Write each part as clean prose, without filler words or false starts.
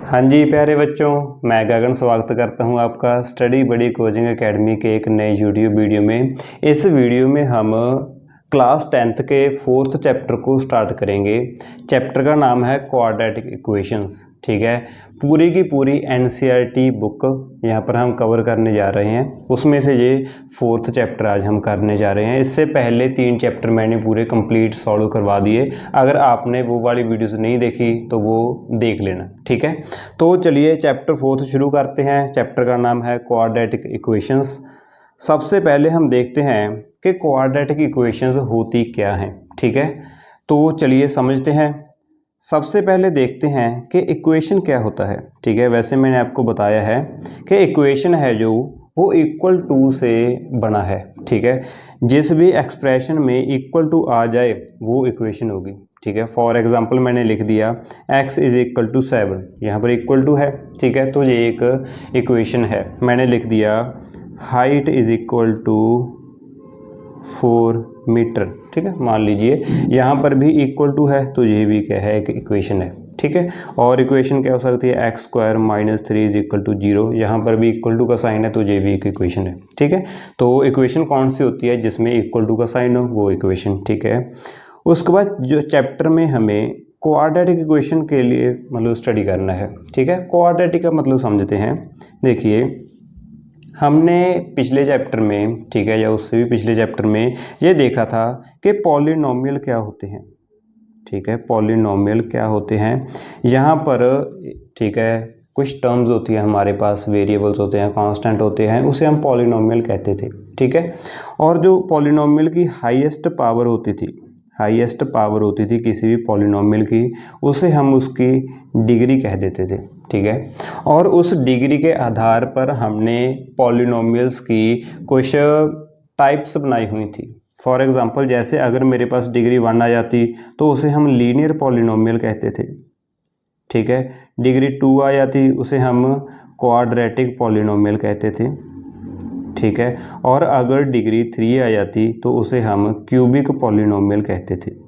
हाँ जी प्यारे बच्चों, मैं गगन स्वागत करता हूं आपका स्टडी बडी कोचिंग एकेडमी के एक नए यूट्यूब वीडियो में। इस वीडियो में हम क्लास 10th के 4th चैप्टर को स्टार्ट करेंगे। चैप्टर का नाम है क्वाड्रेटिक इक्वेशंस। ठीक है, पूरी की पूरी एनसीईआरटी बुक यहाँ पर हम कवर करने जा रहे हैं। उसमें से ये 4th चैप्टर आज हम करने जा रहे हैं। इससे पहले 3 चैप्टर मैंने पूरे कंप्लीट सॉल्व करवा दिए। अगर आपने वो वाली वीडियोस नहीं देखी तो वो देख लेना। ठीक है, तो चलिए चैप्टर 4th शुरू करते हैं। चैप्टर का नाम है क्वाड्रेटिक इक्वेशंस। सबसे पहले हम देखते हैं कि क्वाड्रेटिक इक्वेशंस होती क्या हैं। ठीक है, तो चलिए समझते हैं। सबसे पहले देखते हैं कि इक्वेशन क्या होता है। ठीक है, वैसे मैंने आपको बताया है कि इक्वेशन है जो वो इक्वल टू से बना है। ठीक है, जिस भी एक्सप्रेशन में इक्वल टू आ जाए वो इक्वेशन होगी। ठीक है, फॉर एग्जांपल मैंने लिख दिया x इज इक्वल टू 7, यहाँ पर इक्वल टू है। ठीक है, तो ये एक इक्वेशन है। मैंने लिख दिया height is equal to 4 metre. ठीक है, मान लीजिए यहाँ पर भी इक्वल टू है, तो ये भी क्या है, एक इक्वेशन है। ठीक है, और इक्वेशन क्या हो सकती है, x square minus 3 is equal to 0। यहाँ पर भी इक्वल टू का साइन है, तो ये भी एक इक्वेशन है। ठीक है, तो इक्वेशन कौन सी होती है, जिसमें इक्वल टू का साइन हो, वो इक्वेशन। ठीक है, उसके बाद जो चैप्टर में हमें क्वाड्रेटिक इक्वेशन के लिए मतलब स्टडी करना है। ठीक है, क्वाड्रेटिक का मतलब समझते हैं। देखिए, हमने पिछले चैप्टर में, ठीक है, या उससे भी पिछले चैप्टर में ये देखा था कि पॉलिनोमियल क्या होते हैं। ठीक है, पॉलिनोमियल क्या होते हैं यहाँ पर। ठीक है, कुछ टर्म्स होती हैं हमारे पास, वेरिएबल्स होते हैं, कांस्टेंट होते हैं, उसे हम पॉलिनोमियल कहते थे। ठीक है, और जो पॉलिनोमियल की हाईएस्ट पावर होती थी किसी भी पॉलिनोमियल की, उसे हम उसकी डिग्री कह देते थे। ठीक है, और उस डिग्री के आधार पर हमने पॉलिनोमियल्स की कुछ टाइप्स बनाई हुई थी। फॉर एग्जांपल, जैसे अगर मेरे पास डिग्री 1 आ जाती तो उसे हम लीनियर पॉलिनोमियल कहते थे। ठीक है, डिग्री 2 आ जाती उसे हम क्वाड्रेटिक पॉलिनोमियल कहते थे। ठीक है, और अगर डिग्री 3 आ जाती तो उसे हम क्यूबिक पॉलिनोमियल कहते थे।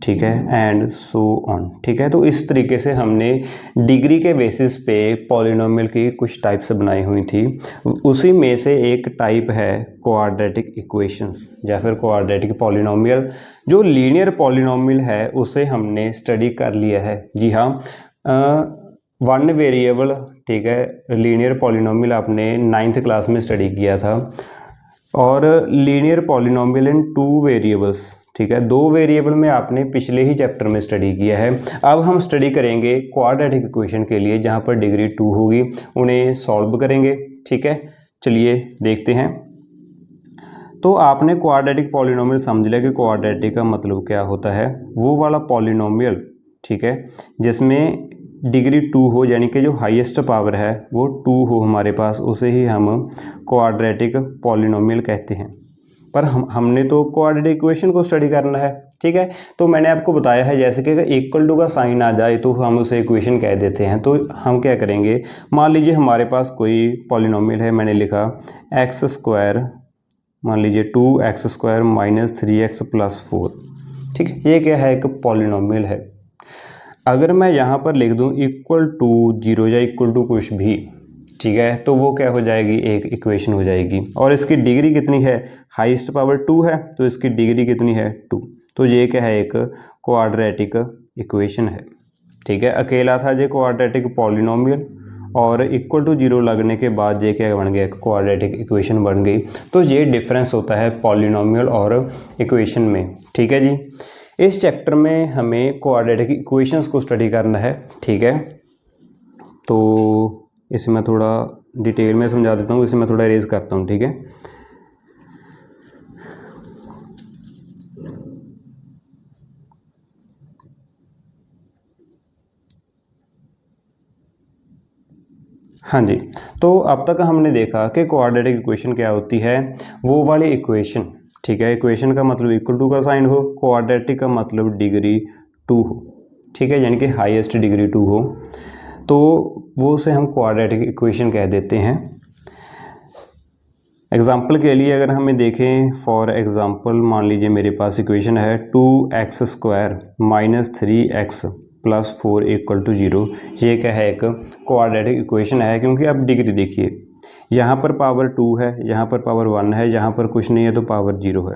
ठीक है, एंड सो ऑन। ठीक है, तो इस तरीके से हमने डिग्री के बेसिस पे पॉलिनोमियल की कुछ टाइप्स बनाई हुई थी। उसी में से एक टाइप है क्वाड्रेटिक इक्वेशंस या फिर क्वाड्रेटिक पॉलिनोमियल। जो लीनियर पॉलिनोमियल है उसे हमने स्टडी कर लिया है। जी हाँ, 1 वेरिएबल, ठीक है, लीनियर पॉलिनोमियल आपने 9th क्लास में स्टडी किया था। और लीनियर पॉलिनोमियल इन 2 वेरिएबल्स, ठीक है, 2 वेरिएबल में आपने पिछले ही चैप्टर में स्टडी किया है। अब हम स्टडी करेंगे क्वाड्रेटिक इक्वेशन के लिए, जहाँ पर डिग्री 2 होगी, उन्हें सॉल्व करेंगे। ठीक है, चलिए देखते हैं। तो आपने क्वाड्रेटिक पॉलिनोमियल समझ लिया कि क्वाड्रेटिक का मतलब क्या होता है। वो वाला पॉलिनोमियल, ठीक है, जिसमें डिग्री 2 हो, यानी कि जो हाईएस्ट पावर है वो 2 हो हमारे पास, उसे ही हम क्वाड्रेटिक पॉलिनोमियल कहते हैं। पर हमने तो क्वाड्रेटिक इक्वेशन को स्टडी करना है। ठीक है, तो मैंने आपको बताया है जैसे कि अगर इक्वल टू का साइन आ जाए तो हम उसे इक्वेशन कह देते हैं। तो हम क्या करेंगे, मान लीजिए हमारे पास कोई पॉलिनोमियल है, मैंने लिखा एक्स स्क्वायर, मान लीजिए 2x square minus 3x plus 4। ठीक है, ये क्या है, एक पॉलिनोमियल है। अगर मैं यहाँ पर लिख दूँ इक्वल टू 0 या इक्वल टू कुछ भी, ठीक है, तो वो क्या हो जाएगी, एक इक्वेशन हो जाएगी। और इसकी डिग्री कितनी है, हाईएस्ट पावर 2 है, तो इसकी डिग्री कितनी है, 2। तो ये क्या है, एक क्वाड्रेटिक इक्वेशन है। ठीक है, अकेला था ये क्वाड्रेटिक पॉलिनोमियल, और इक्वल टू 0 लगने के बाद ये क्या बन गया, एक क्वाड्रेटिक इक्वेशन बन गई। तो ये डिफरेंस होता है पॉलिनोमियल और इक्वेशन में। ठीक है जी, इस चैप्टर में हमें क्वाड्रेटिक इक्वेशंस को स्टडी करना है। ठीक है, तो इसे मैं थोड़ा डिटेल में समझा देता हूँ, इसे मैं थोड़ा इरेज करता हूँ। ठीक है, हाँ जी, तो अब तक हमने देखा कि क्वाड्रेटिक इक्वेशन क्या होती है, वो वाली इक्वेशन। ठीक है, इक्वेशन का मतलब इक्वल टू का साइन हो, क्वाड्रेटिक का मतलब डिग्री 2 हो। ठीक है, यानी कि हाईएस्ट डिग्री 2 हो, तो वो उसे हम क्वाड्रेटिक इक्वेशन कह देते हैं। एग्जाम्पल के लिए अगर हमें देखें, फॉर एग्जाम्पल मान लीजिए मेरे पास इक्वेशन है 2x square minus 3x plus 4 equal to 0, ये क्या है, एक क्वाड्रेटिक इक्वेशन है। क्योंकि आप डिग्री देखिए, यहाँ पर पावर 2 है, यहाँ पर पावर 1 है, यहाँ पर कुछ नहीं है तो पावर 0 है।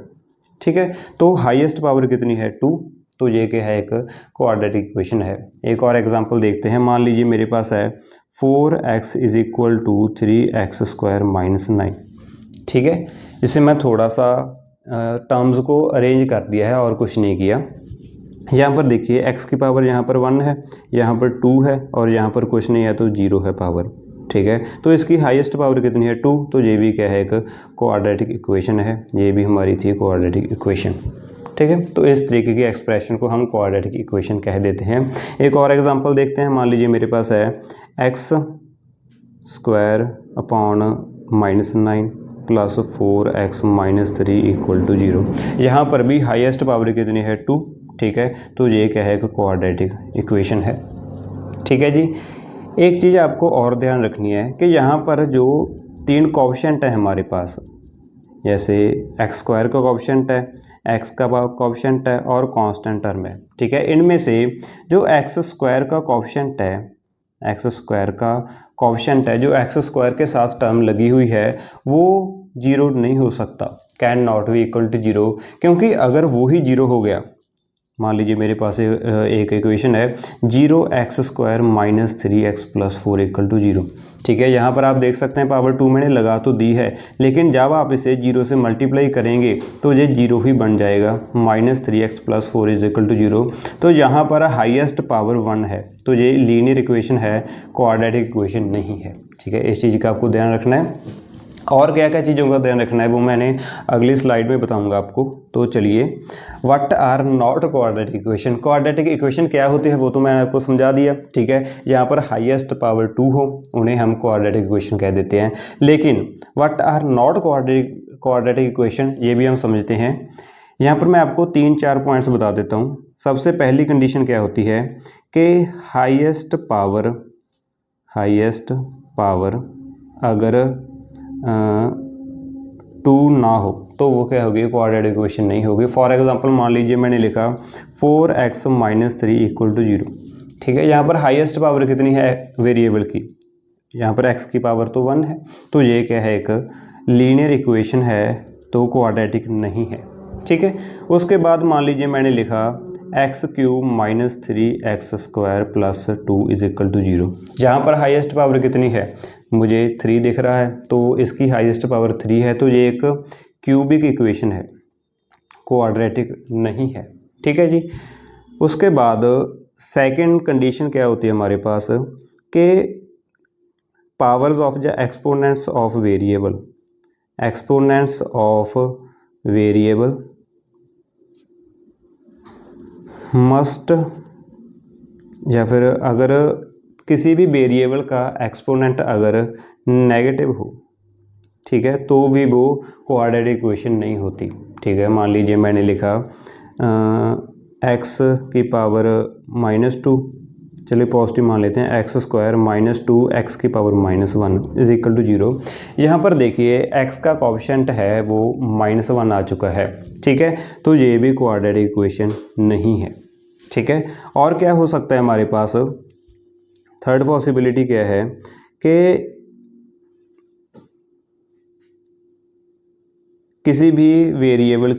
ठीक है, तो हाईएस्ट पावर कितनी है, 2, तो ये क्या है, एक क्वाड्रेटिक इक्वेशन है। एक और एग्जांपल देखते हैं। मान लीजिए मेरे पास है 4x is equal to 3x square minus 9। ठीक है, इसे मैं थोड़ा सा टर्म्स को अरेंज कर दिया है और कुछ नहीं किया। यहाँ पर देखिए x की पावर यहाँ पर 1 है, यहाँ पर 2 है और यहाँ पर कुछ नहीं है तो 0 है पावर। ठीक है, तो इसकी हाईएस्ट पावर कितनी है, 2, तो ये भी क्या है, एक क्वाड्रेटिक इक्वेशन है। ये भी हमारी थी क्वाड्रेटिक इक्वेशन। ठीक है, तो इस तरीके की एक्सप्रेशन को हम क्वाड्रेटिक इक्वेशन कह देते हैं। एक और एग्जांपल देखते हैं। मान लीजिए मेरे पास है x square upon -9 plus 4x minus 3 equal to 0। यहाँ पर भी हाईएस्ट पावर कितनी है, 2। ठीक है, तो ये क्या है, एक क्वाड्रेटिक इक्वेशन है। ठीक है जी, एक चीज़ आपको और ध्यान रखनी है कि यहाँ पर जो 3 कोएफिशिएंट है हमारे पास, जैसे x स्क्वायर का कोएफिशिएंट है, x का कोएफिशिएंट है और कांस्टेंट टर्म है। ठीक है, इनमें से जो x स्क्वायर का कोएफिशिएंट है, x स्क्वायर का कोएफिशिएंट है, जो x स्क्वायर के साथ टर्म लगी हुई है, वो 0 नहीं हो सकता, can not be equal to 0। क्योंकि अगर वो ही 0 हो गया, मान लीजिए मेरे पास एक इक्वेशन है 0x square minus 3x plus 4 equal to 0। ठीक है, यहाँ पर आप देख सकते हैं पावर 2 मैंने लगा तो दी है, लेकिन जब आप इसे 0 से मल्टीप्लाई करेंगे तो ये 0 ही बन जाएगा, -3x plus 4 is equal to 0। तो यहाँ पर हाईएस्ट पावर 1 है, तो ये लीनियर इक्वेशन है, क्वाड्रेटिक इक्वेशन नहीं है। ठीक है, इस चीज़ का आपको ध्यान रखना है। और क्या क्या चीज़ों का ध्यान रखना है वो मैंने अगली स्लाइड में बताऊंगा आपको। तो चलिए, what are not quadratic equation. Quadratic equation क्या होती है वो तो मैंने आपको समझा दिया। ठीक है, यहाँ पर हाईएस्ट पावर 2 हो उन्हें हम क्वाड्रेटिक इक्वेशन कह देते हैं। लेकिन what are not quadratic equation ये भी हम समझते हैं। यहाँ पर मैं आपको 3-4 पॉइंट्स बता देता हूँ। सबसे पहली कंडीशन क्या होती है कि हाईएस्ट पावर अगर 2 ना हो तो वो क्या होगी, क्वाड्रेटिक इक्वेशन नहीं होगी। फॉर एग्जांपल मान लीजिए मैंने लिखा 4x माइनस 3 इक्वल टू 0। ठीक है, यहाँ पर हाईएस्ट पावर कितनी है वेरिएबल की, यहाँ पर x की पावर तो 1 है, तो ये क्या है, एक लीनियर इक्वेशन है, तो क्वाड्रेटिक नहीं है। ठीक है, उसके बाद मान लीजिए मैंने लिखा x cube minus 3x square plus 2 is equal to 0। यहाँ पर हाईएस्ट पावर कितनी है, मुझे 3 दिख रहा है, तो इसकी हाईएस्ट पावर 3 है, तो ये एक क्यूबिक इक्वेशन है, क्वाड्रेटिक नहीं है। ठीक है जी, उसके बाद सेकंड कंडीशन क्या होती है हमारे पास कि powers of the exponents of variable must, या फिर अगर किसी भी वेरिएबल का एक्सपोनेंट अगर नेगेटिव हो, ठीक है, तो भी वो क्वाड्रेटिक इक्वेशन नहीं होती। ठीक है, मान लीजिए मैंने लिखा x की पावर -2, चलिए पॉजिटिव मान लेते हैं, x स्क्वायर माइनस 2 x की पावर -1 इज इक्वल टू 0। यहाँ पर देखिए x का कोएफिशिएंट है वो -1 आ चुका है। ठीक है, तो ये भी क्वाड्रेटिक इक्वेशन नहीं है। ठीक है, और क्या हो सकता है हमारे पास, थर्ड पॉसिबिलिटी क्या है कि किसी भी वेरिएबल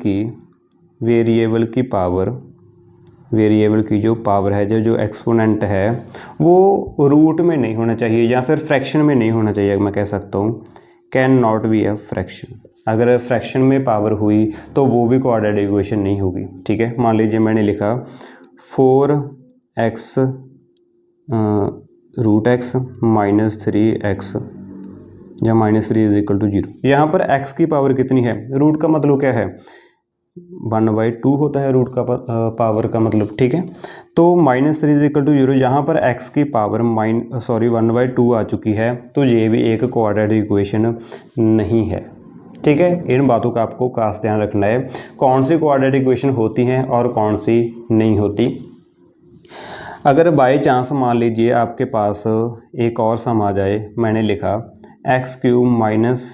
की जो पावर है, जो एक्सपोनेंट है, वो रूट में नहीं होना चाहिए या फिर फ्रैक्शन में नहीं होना चाहिए। मैं कह सकता हूँ can not be a fraction. अगर फ्रैक्शन में पावर हुई तो वो भी क्वाड्रेटिक इक्वेशन नहीं होगी। ठीक है, मान लीजिए मैंने लिखा 4x root x minus 3x या -3 इज इक्वल टू 0। यहाँ पर x की पावर कितनी है, रूट का मतलब क्या है, 1/2 होता है रूट का पावर का मतलब। ठीक है, तो -3 इज इक्वल टू 0, यहाँ पर x की पावर 1/2 आ चुकी है, तो ये भी एक क्वाड्रेटिक इक्वेशन नहीं है। ठीक है, इन बातों का आपको खास ध्यान रखना है, कौन सी क्वाड्रेटिक इक्वेशन होती हैं और कौन सी नहीं होती। अगर बाय चांस मान लीजिए आपके पास एक और सम आ जाए, मैंने लिखा x cube minus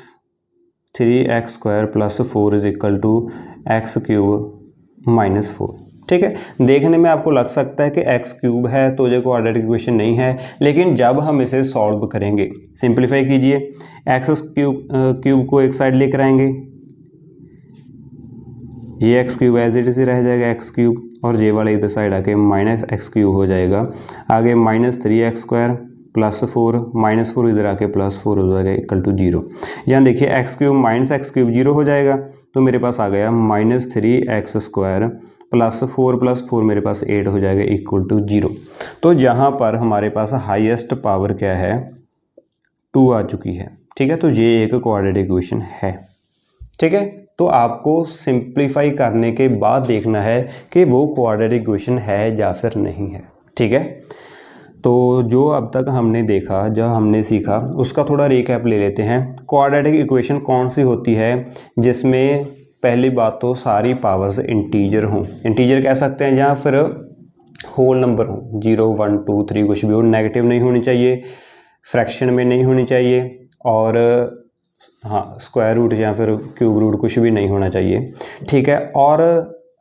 3x square plus 4 is equal to x cube -4। ठीक है। देखने में आपको लग सकता है कि एक्स क्यूब है तो ये क्वाड्रेटिक इक्वेशन नहीं है, लेकिन जब हम इसे सॉल्व करेंगे, सिंप्लीफाई कीजिए, एक्स क्यूब को एक साइड लेकर आएंगे, ये x cube as it is रह जाएगा एक्स क्यूब, और ये वाला इधर साइड आके माइनस एक्स क्यूब हो जाएगा, आगे -3x² +4 -4 इधर आके +4 हो जाएगा इक्वल टू 0। यहाँ देखिए x cube minus x cube 0 हो जाएगा, तो मेरे पास आ गया -3x² +4 +4 मेरे पास 8 हो जाएगा इक्वल टू 0। तो यहाँ पर हमारे पास हाईएस्ट पावर क्या है, 2 आ चुकी है। ठीक है, तो ये एक क्वाड्रेटिक इक्वेशन है। ठीक है, तो आपको सिंप्लीफाई करने के बाद देखना है कि वो क्वाड्रेटिक इक्वेशन है या फिर नहीं है। ठीक है, तो जो अब तक हमने देखा, जो हमने सीखा, उसका थोड़ा रिकैप ले लेते हैं। क्वाड्रेटिक इक्वेशन कौन सी होती है जिसमें पहली बात तो सारी पावर्स इंटीजर हों, इंटीजर कह सकते हैं, या फिर होल नंबर हो, 0 1 2 3 कुछ भी हो, नेगेटिव नहीं होनी चाहिए, फ्रैक्शन में नहीं होनी चाहिए, और हाँ स्क्वायर रूट या फिर क्यूब रूट कुछ भी नहीं होना चाहिए। ठीक है, और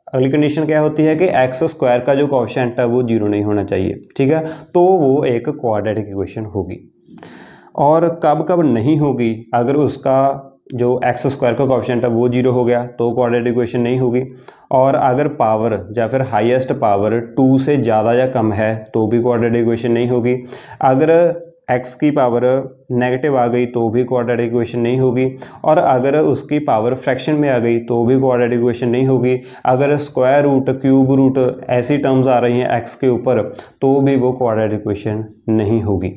अगली कंडीशन क्या होती है कि एक्स स्क्वायर का जो कोएफिशिएंट है वो 0 नहीं होना चाहिए। ठीक है, तो वो एक क्वाड्रेटिक इक्वेशन होगी। और कब कब नहीं होगी, अगर उसका जो एक्स स्क्वायर का कोएफिशिएंट है वो 0 हो गया तो क्वाड्रेटिक इक्वेशन नहीं होगी, और अगर पावर या फिर हाईएस्ट पावर 2 से ज़्यादा या कम है तो भी क्वाड्रेटिक इक्वेशन नहीं होगी। अगर एक्स की पावर नेगेटिव आ गई तो भी क्वाड्रेटिक इक्वेशन नहीं होगी, और अगर उसकी पावर फ्रैक्शन में आ गई तो भी क्वाड्रेटिक इक्वेशन नहीं होगी। अगर स्क्वायर रूट, क्यूब रूट ऐसी टर्म्स आ रही हैं एक्स के ऊपर तो भी वो क्वाड्रेटिक इक्वेशन नहीं होगी।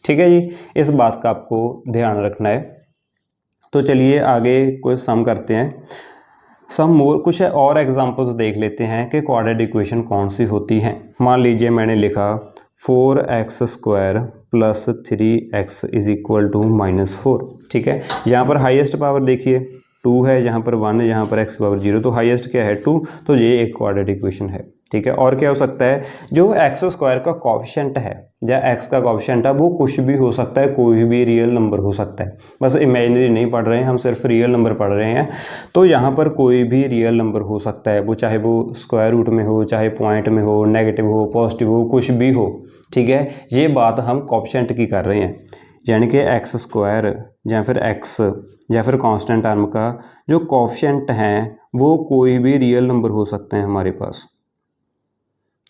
ठीक है जी, इस बात का आपको ध्यान रखना है। तो चलिए आगे कुछ सम करते हैं, कुछ और एग्जांपल्स देख लेते हैं कि क्वाड्रेटिक इक्वेशन कौन सी होती हैं। मान लीजिए मैंने लिखा 4x² + 3x = -4। ठीक है, यहाँ पर हाईएस्ट पावर देखिए 2 है, यहाँ पर 1 है, यहाँ पर x पावर 0, तो हाईएस्ट क्या है 2, तो ये एक क्वाड्रेटिक इक्वेशन है। ठीक है, और क्या हो सकता है, जो एक्स स्क्वायर का कोएफिशिएंट है या एक्स का कोएफिशिएंट है वो कुछ भी हो सकता है, कोई भी रियल नंबर हो सकता है। बस इमेजिनरी नहीं पढ़ रहे हैं हम, सिर्फ रियल नंबर पढ़ रहे हैं। तो यहाँ पर कोई भी रियल नंबर हो सकता है, वो चाहे वो स्क्वायर रूट में हो, चाहे पॉइंट में हो, नेगेटिव हो, पॉजिटिव हो, कुछ भी हो। ठीक है, ये बात हम कोएफिशिएंट की कर रहे हैं, यानी कि एक्स स्क्वायर या फिर एक्स या फिर कांस्टेंट टर्म का जो कोएफिशिएंट हैं वो कोई भी रियल नंबर हो सकते हैं हमारे पास।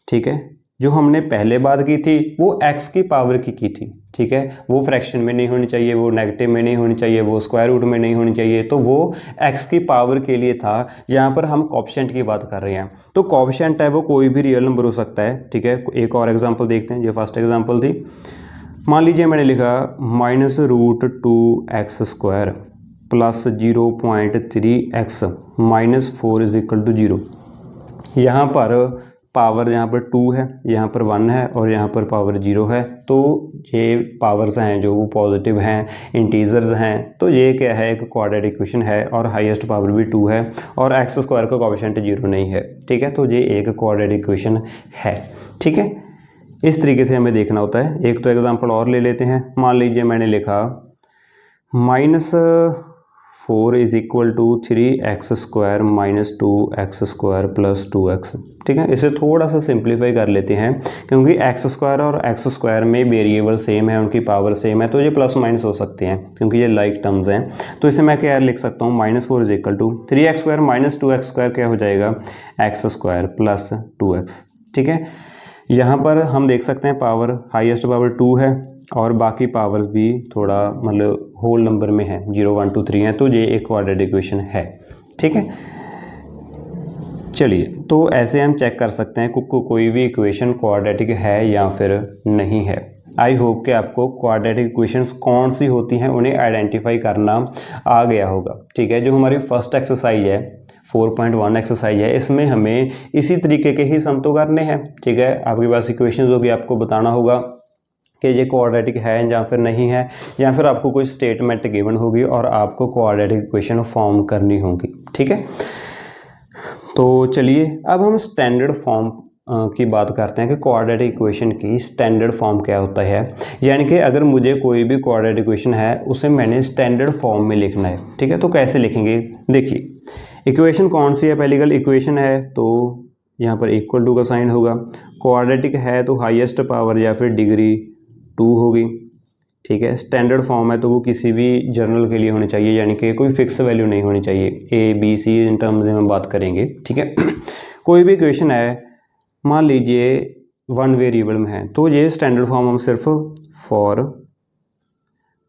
ठीक है, जो हमने पहले बात की थी वो एक्स की पावर की थी। ठीक है, वो फ्रैक्शन में नहीं होनी चाहिए, वो नेगेटिव में नहीं होनी चाहिए, वो स्क्वायर रूट में नहीं होनी चाहिए, तो वो एक्स की पावर के लिए था। यहाँ पर हम कोएफिशिएंट की बात कर रहे हैं, तो कोएफिशिएंट है वो कोई भी रियल नंबर हो सकता है। ठीक है, एक और एग्जांपल देखते हैं, ये फर्स्ट एग्जांपल थी। मान लीजिए मैंने लिखा -√2x² + 0.3x -4 = 0। यहाँ पर पावर, यहाँ पर 2 है, यहाँ पर 1 है, और यहाँ पर पावर 0 है, तो ये पावर्स हैं जो वो पॉजिटिव हैं, इंटीजर्स हैं, तो ये क्या है, एक क्वाड्रेटिक इक्वेशन है, और हाईएस्ट पावर भी 2 है, और एक्स स्क्वायर का कोएफिशिएंट 0 नहीं है। ठीक है, तो ये एक क्वाड्रेटिक इक्वेशन है। ठीक है, इस तरीके से हमें देखना होता है। एक तो एग्जांपल और ले लेते हैं। मान लीजिए मैंने लिखा -4 = 3x² - 2x² + 2x। ठीक है, इसे थोड़ा सा सिंप्लीफाई कर लेते हैं, क्योंकि एक्स स्क्वायर और एक्स स्क्वायर में वेरिएबल सेम है, उनकी पावर सेम है, तो ये प्लस माइनस हो सकते हैं क्योंकि ये लाइक टर्म्स हैं। तो इसे मैं क्या लिख सकता हूँ, -4 = 3x² - 2x² क्या हो जाएगा, x² + 2x। ठीक है, यहाँ पर हम देख सकते हैं पावर, हाईएस्ट पावर 2 है, और बाकी पावर्स भी थोड़ा मतलब होल नंबर में है, 0 1 2 3 है, तो ये एक क्वाड्रेटिक इक्वेशन है। ठीक है, चलिए, तो ऐसे हम चेक कर सकते हैं कोई भी इक्वेशन क्वाड्रेटिक है या फिर नहीं है। आई होप कि आपको क्वाड्रेटिक इक्वेशंस कौन सी होती हैं उन्हें आइडेंटिफाई करना आ गया होगा। ठीक है, जो हमारी फर्स्ट एक्सरसाइज है, 4.1 एक्सरसाइज है, इसमें हमें इसी तरीके के ही सम तो करने हैं। ठीक है, आपके पास इक्वेशंस होगी, आपको बताना होगा कि ये क्वाड्रेटिक है या फिर नहीं है, या फिर आपको कोई स्टेटमेंट गिवन होगी और आपको क्वाड्रेटिक इक्वेशन फॉर्म करनी होगी। ठीक है, तो चलिए अब हम स्टैंडर्ड फॉर्म की बात करते हैं कि क्वाड्रेटिक इक्वेशन की स्टैंडर्ड फॉर्म क्या होता है। यानी कि अगर मुझे कोई भी क्वाड्रेटिक इक्वेशन है उसे मैंने स्टैंडर्ड फॉर्म में लिखना है। ठीक है, तो कैसे लिखेंगे, देखिए इक्वेशन कौन सी है, पहली गल इक्वेशन है तो यहाँ पर इक्वल टू का साइन होगा। क्वाड्रेटिक है तो हाईएस्ट पावर या फिर डिग्री 2 होगी, ठीक है। स्टैंडर्ड फॉर्म है तो वो किसी भी जर्नल के लिए होनी चाहिए, यानी कि कोई फिक्स वैल्यू नहीं होनी चाहिए। A B C in terms में हम बात करेंगे, ठीक है। कोई भी इक्वेशन है, मान लीजिए 1 वेरिएबल में है, तो ये स्टैंडर्ड फॉर्म हम सिर्फ for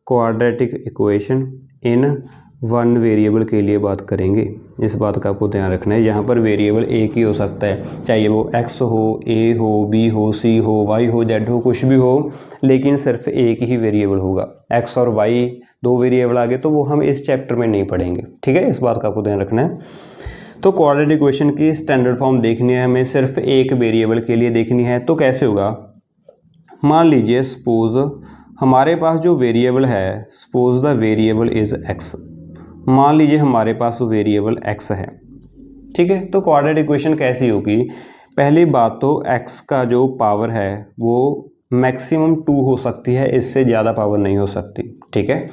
quadratic equation in 1 variable के लिए बात करेंगे। इस बात का आपको ध्यान रखना है। यहाँ पर वेरिएबल एक ही हो सकता है, चाहे वो x हो, a हो, b हो, c हो, y हो, z हो, कुछ भी हो, लेकिन सिर्फ एक ही वेरिएबल होगा। x और y 2 वेरिएबल आगे तो वो हम इस चैप्टर में नहीं पढ़ेंगे, ठीक है। इस बात का आपको ध्यान रखना है। तो क्वाड्रेटिक इक्वेशन की स्टैंडर्ड फॉर्म देखनी है हमें, सिर्फ एक वेरिएबल के लिए देखनी है। तो कैसे होगा, मान लीजिए सपोज हमारे पास जो वेरिएबल है, suppose the variable is x, मान लीजिए हमारे पास वेरिएबल x है, ठीक है। तो क्वाड्रेटिक इक्वेशन कैसी होगी, पहली बात तो x का जो पावर है वो मैक्सिमम 2 हो सकती है, इससे ज़्यादा पावर नहीं हो सकती, ठीक है।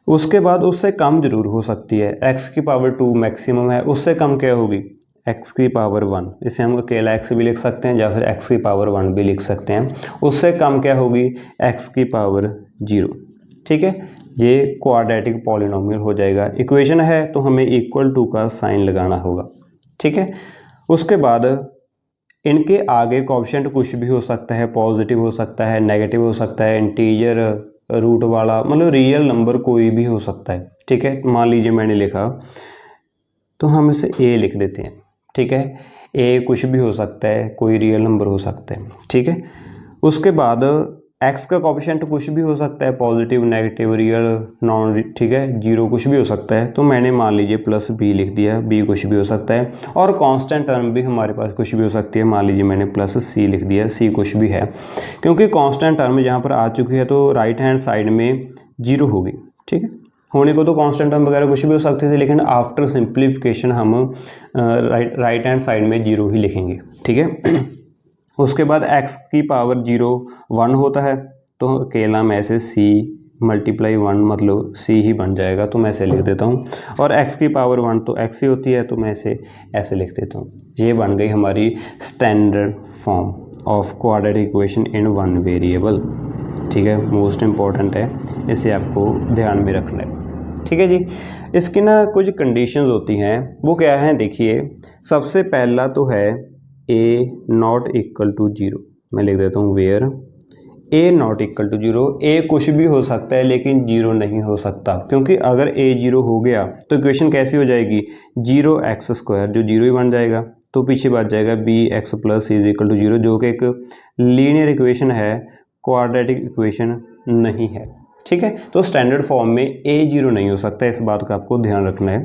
उसके बाद उससे कम जरूर हो सकती है, x की पावर 2 मैक्सिमम है, उससे कम क्या होगी, x की पावर 1, इसे हम अकेला x भी लिख सकते हैं या फिर x की पावर 1 भी लिख सकते हैं। उससे कम क्या होगी, x की पावर 0, ठीक है। ये क्वाड्रेटिक पॉलिनोमियल हो जाएगा। इक्वेशन है तो हमें इक्वल टू का साइन लगाना होगा, ठीक है। उसके बाद इनके आगे कोएफिशिएंट कुछ भी हो सकता है, पॉजिटिव हो सकता है, नेगेटिव हो सकता है, इंटीजर, रूट वाला, मतलब रियल नंबर कोई भी हो सकता है, ठीक है। मान लीजिए मैंने लिखा तो हम इसे a लिख देते हैं, ठीक है। a कुछ भी हो सकता है, कोई रियल नंबर हो सकता है, ठीक है। उसके बाद x का कोएफिशिएंट कुछ भी हो सकता है, पॉजिटिव, नेगेटिव, रियल, नॉन, ठीक है, 0 कुछ भी हो सकता है। तो मैंने मान लीजिए प्लस b लिख दिया, b कुछ भी हो सकता है। और कांस्टेंट टर्म भी हमारे पास कुछ भी हो सकती है, मान लीजिए मैंने प्लस c लिख दिया, c कुछ भी है। क्योंकि कांस्टेंट टर्म यहाँ पर आ चुकी है तो राइट हैंड साइड में 0 होगी, ठीक है। होने को तो कांस्टेंट टर्म वगैरह कुछ भी हो सकते थे, लेकिन आफ्टर सिंप्लीफिकेशन हम राइट हैंड साइड में 0 ही लिखेंगे, ठीक है। उसके बाद x की पावर 0 1 होता है, तो अकेला में ऐसे c मल्टीप्लाई 1 मतलब c ही बन जाएगा, तो मैं ऐसे लिख देता हूँ। और x की पावर 1 तो x ही होती है, तो मैं इसे ऐसे लिख देता हूँ। ये बन गई हमारी standard form of quadratic equation in 1 variable, ठीक है। मोस्ट इम्पॉर्टेंट है, इसे आपको ध्यान में रखना है, ठीक है जी। इसकी ना कुछ कंडीशंस होती हैं, वो क्या है देखिए। सबसे पहला तो है a नॉट इक्वल टू 0, मैं लिख देता हूँ where a not equal to 0। a कुछ भी हो सकता है लेकिन 0 नहीं हो सकता, क्योंकि अगर a 0 हो गया तो इक्वेशन कैसी हो जाएगी, 0x स्क्वायर जो 0 ही बन जाएगा, तो पीछे बच जाएगा bx plus c is equal to 0, जो कि एक लीनियर इक्वेशन है, क्वाड्रेटिक इक्वेशन नहीं है, ठीक है। तो स्टैंडर्ड फॉर्म में a 0 नहीं हो सकता, इस बात का आपको ध्यान रखना है।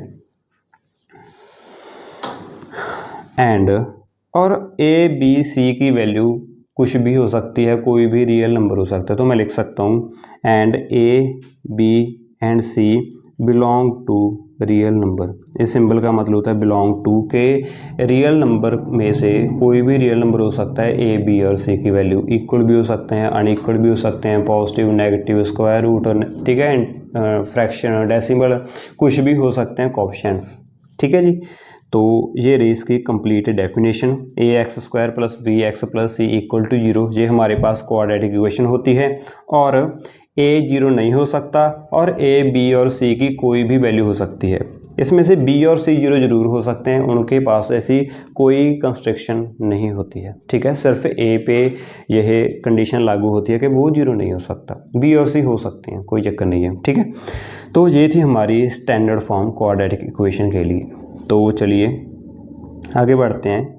एंड और a b c की वैल्यू कुछ भी हो सकती है, कोई भी रियल नंबर हो सकता है, तो मैं लिख सकता हूँ and a b and c belong to real number. इस सिंबल का मतलब होता है बिलोंग टू के रियल नंबर में से कोई भी रियल नंबर हो सकता है। a b और c की वैल्यू इक्वल भी हो सकते हैं, अनइक्वल भी हो सकते हैं, पॉजिटिव, नेगेटिव, स्क्वायर रूट, और ठीक है, फ्रैक्शन, डेसिमल, कुछ भी हो सकते हैं कोएफिशिएंट्स, ठीक है जी। तो ये रही इसकी complete definition. ax square plus bx plus c equal to 0, ये हमारे पास क्वाड्रेटिक इक्वेशन होती है। और a 0 नहीं हो सकता, और a b और c की कोई भी वैल्यू हो सकती है। इसमें से b और c 0 जरूर हो सकते हैं, उनके पास ऐसी कोई कंस्ट्रक्शन नहीं होती है, ठीक है। सिर्फ a पे यह कंडीशन लागू होती है कि वो 0 नहीं हो सकता, b और c हो सकते हैं, कोई चक्कर नहीं है, ठीक है। तो ये थी हमारी स्टैंडर्ड फॉर्म क्वाड्रेटिक इक्वेशन के लिए। तो चलिए आगे बढ़ते हैं।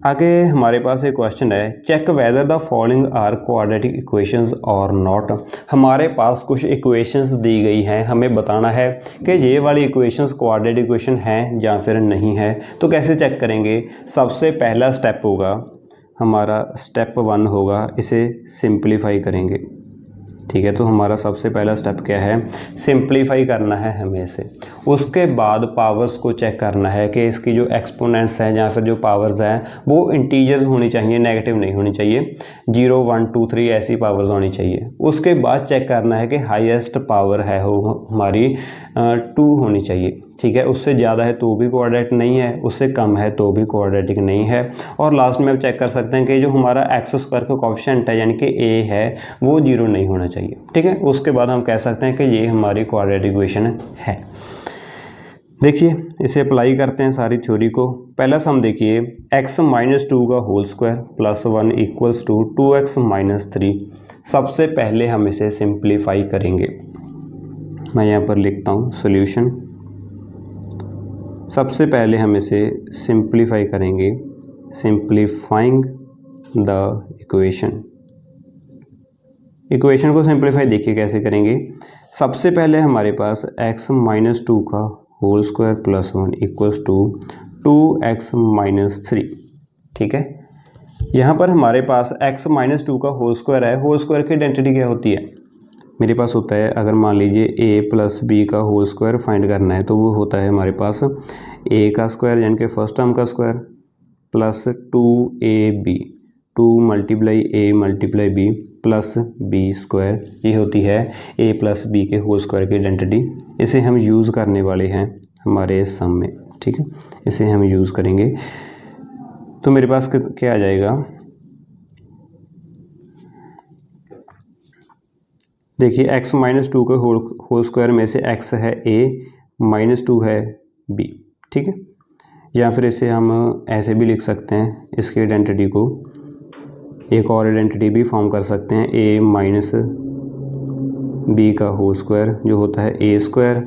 आगे हमारे पास एक क्वेश्चन है, check whether the following are quadratic equations or not. हमारे पास कुछ इक्वेशंस दी गई हैं, हमें बताना है कि ये वाली इक्वेशंस क्वाड्रेटिक इक्वेशन हैं या फिर नहीं है। तो कैसे चेक करेंगे, सबसे पहला स्टेप होगा हमारा स्टेप 1 होगा, इसे सिंप्लीफाई करेंगे, ठीक है। तो हमारा सबसे पहला स्टेप क्या है, सिंप्लीफाई करना है हमें इसे। उसके बाद पावर्स को चेक करना है कि इसकी जो एक्सपोनेंट्स हैं या फिर जो पावर्स हैं वो इंटीजर्स होनी चाहिए, नेगेटिव नहीं होनी चाहिए, 0 1 2 3 ऐसी पावर्स होनी चाहिए। उसके बाद चेक करना है कि हाईएस्ट पावर है वो हमारी 2 होनी चाहिए, ठीक है, उससे ज़्यादा है तो भी कोऑर्डिनेट नहीं है, उससे कम है तो भी कोऑर्डिनेटिक नहीं है। और लास्ट में आप चेक कर सकते हैं कि जो हमारा एक्स स्क्वायर का कोएफिशिएंट है यानी कि ए है वो 0 नहीं होना चाहिए। ठीक है, उसके बाद हम कह सकते हैं कि ये हमारी कोऑर्डिनेटिक इक्वेशन है। देखिए इसे अप्लाई करते हैं सारी थ्योरी को। पहला सम देखिए, x माइनस 2 का whole square plus 1 equals to 2x minus 3। सबसे पहले हम इसे सिंप्लीफाई करेंगे। मैं यहाँ पर लिखता हूँ सॉल्यूशन। सबसे पहले हम इसे सिंप्लीफाई करेंगे, सिंप्लीफाइंग द इक्वेशन को सिंप्लीफाई देखिए कैसे करेंगे। सबसे पहले हमारे पास x माइनस 2 का whole square plus 1 equals to 2x minus 3। ठीक है, यहाँ पर हमारे पास x माइनस 2 का होल स्क्वायर है। होल स्क्वायर की आइडेंटिटी क्या होती है? मेरे पास होता है, अगर मान लीजिए a प्लस बी का होल स्क्वायर फाइंड करना है तो वो होता है हमारे पास a का स्क्वायर यानी कि फर्स्ट टर्म का square plus 2ab, 2 multiply a multiply b plus b square. ये होती है a प्लस बी के होल स्क्वायर की आइडेंटिटी। इसे हम यूज़ करने वाले हैं हमारे सम में। ठीक है, इसे हम यूज़ करेंगे तो मेरे पास क्या आ जाएगा, देखिए x माइनस 2 के होल स्क्वायर में से x है a माइनस 2 है b। ठीक है, या फिर इसे हम ऐसे भी लिख सकते हैं, इसकी आइडेंटिटी को एक और आइडेंटिटी भी फॉर्म कर सकते हैं, a माइनस बी का होल स्क्वायर जो होता है a square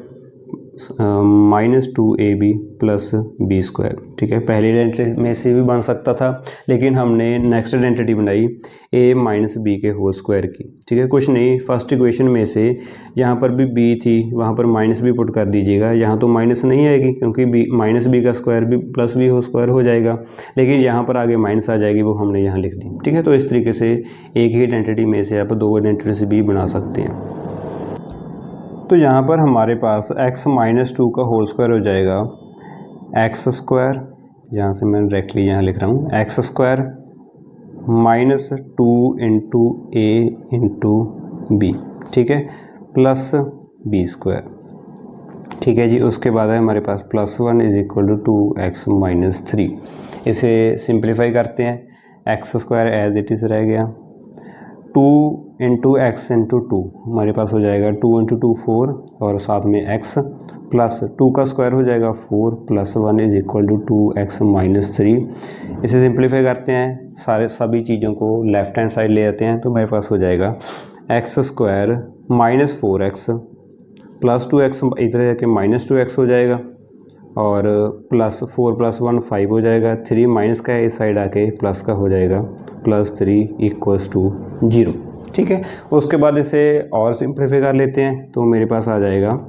minus 2ab plus b square. ठीक है, पहली आइडेंटिटी में से भी बन सकता था लेकिन हमने नेक्स्ट आइडेंटिटी बनाई a माइनस बी के होल स्क्वायर की। ठीक है, कुछ नहीं, फर्स्ट इक्वेशन में से जहाँ पर भी b थी वहाँ पर माइनस भी पुट कर दीजिएगा। यहाँ तो माइनस नहीं आएगी क्योंकि b माइनस बी का स्क्वायर भी प्लस बी होल स्क्वायर हो जाएगा, लेकिन यहाँ पर आगे माइनस आ जाएगी, वो हमने यहाँ लिख दी। ठीक है, तो इस तरीके से एक ही आइडेंटिटी में से आप दो आइडेंटिटी से भी बना सकते हैं। तो यहाँ पर हमारे पास x माइनस 2 का होल स्क्वायर हो जाएगा एक्स स्क्वायर, यहाँ से मैं डायरेक्टली यहाँ लिख रहा हूँ एक्स स्क्वायर माइनस 2 इंटू ए इंटू बी। ठीक है, प्लस बी स्क्वायर। ठीक है जी, उसके बाद है हमारे पास plus 1 is equal to 2x minus 3। इसे सिंप्लीफाई करते हैं, x square as it is रह गया, 2 इंटू एक्स इंटू 2 हमारे पास हो जाएगा 2 इंटू 2 4 और साथ में x प्लस 2 का स्क्वायर हो जाएगा 4 plus 1 is equal to 2x minus 3। इसे सिंप्लीफाई करते हैं, सभी चीज़ों को लेफ्ट हैंड साइड ले आते हैं तो मेरे पास हो जाएगा x square minus 4x plus 2x इधर जाके माइनस 2x हो जाएगा और प्लस 4 प्लस 1 5 हो जाएगा, 3 माइनस का है इस साइड आके प्लस का हो जाएगा प्लस 3 इक्वल्स टू 0। ठीक है, उसके बाद इसे और सिंप्लीफाई कर लेते हैं तो मेरे पास आ जाएगा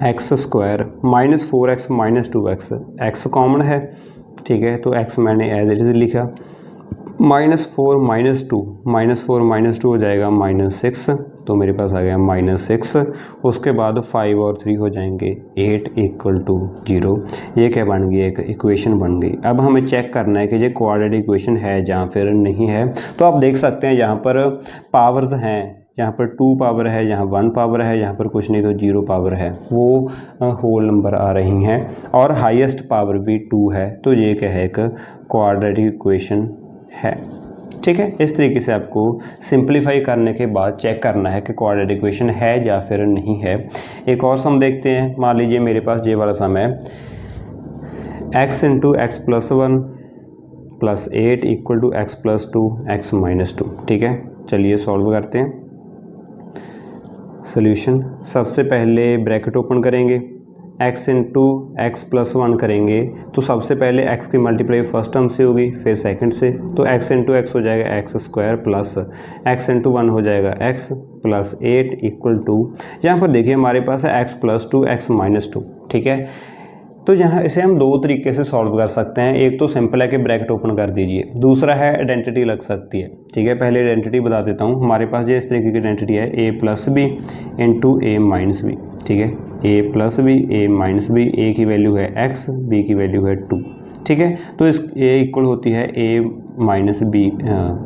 x square minus 4x minus 2x, x common है। ठीक है, तो x मैंने एज इट इज़ लिखा, माइनस 4 माइनस 2, माइनस 4 माइनस 2 हो जाएगा माइनस 6, तो मेरे पास आ गया माइनस 6। उसके बाद 5 और 3 हो जाएंगे 8 इक्वल टू 0। ये क्या बन गई, एक इक्वेशन बन गई। अब हमें चेक करना है कि ये क्वाड्रेटिक इक्वेशन है या फिर नहीं है। तो आप देख सकते हैं यहाँ पर पावर्स हैं, यहाँ पर 2 पावर है, यहाँ 1 पावर है, यहाँ पर कुछ नहीं तो 0 पावर है, वो होल नंबर आ रही हैं और हाईएस्ट पावर भी 2 है। तो ये क्या है, एक क्वाड्रेटिक इक्वेशन है। ठीक है, इस तरीके से आपको सिंप्लीफाई करने के बाद चेक करना है कि क्वाड्रेटिक इक्वेशन है या फिर नहीं है। एक और सम देखते हैं, मान लीजिए मेरे पास ये वाला सम है x into x plus 1 plus 8 equal to x plus 2 x minus 2। ठीक है, चलिए सॉल्व करते हैं। सोल्यूशन, सबसे पहले ब्रैकेट ओपन करेंगे, x इंटू एक्स प्लस 1 करेंगे तो सबसे पहले x की मल्टीप्लाई फर्स्ट टर्म से होगी फिर सेकंड से, तो x इंटू एक्स हो जाएगा x square plus x into 1 हो जाएगा x प्लस 8 इक्वल टू, यहाँ पर देखिए हमारे पास है x प्लस 2 एक्स माइनस 2। ठीक है, तो यहाँ इसे हम दो तरीके से सॉल्व कर सकते हैं। एक तो सिंपल है कि ब्रैकेट ओपन कर दीजिए, दूसरा है आइडेंटिटी लग सकती है। ठीक है, पहले आइडेंटिटी बता देता हूँ। हमारे पास ये इस तरीके की आइडेंटिटी है a plus b into a minus b. ठीक है, a plus b a minus b, a की वैल्यू है x, b की वैल्यू है 2। ठीक है, तो इस a इक्वल होती है a minus b,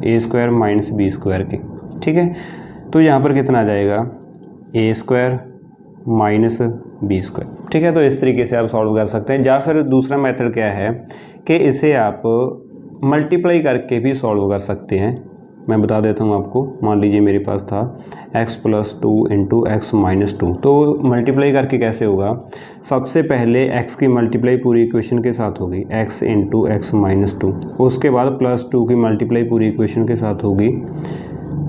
a square minus b square की। ठीक है, तो यहाँ पर कितना आ जाएगा, a square minus b square. ठीक है, तो इस तरीके से आप सॉल्व कर सकते हैं। या फिर दूसरा मेथड क्या है कि इसे आप मल्टीप्लाई करके भी सॉल्व कर सकते हैं। मैं बता देता हूँ आपको। मान लीजिए मेरे पास था x + 2 × x - 2, तो मल्टीप्लाई करके कैसे होगा, सबसे पहले x की मल्टीप्लाई पूरी इक्वेशन के साथ होगी, x × x - 2, उसके बाद +2 की मल्टीप्लाई पूरी इक्वेशन के साथ होगी।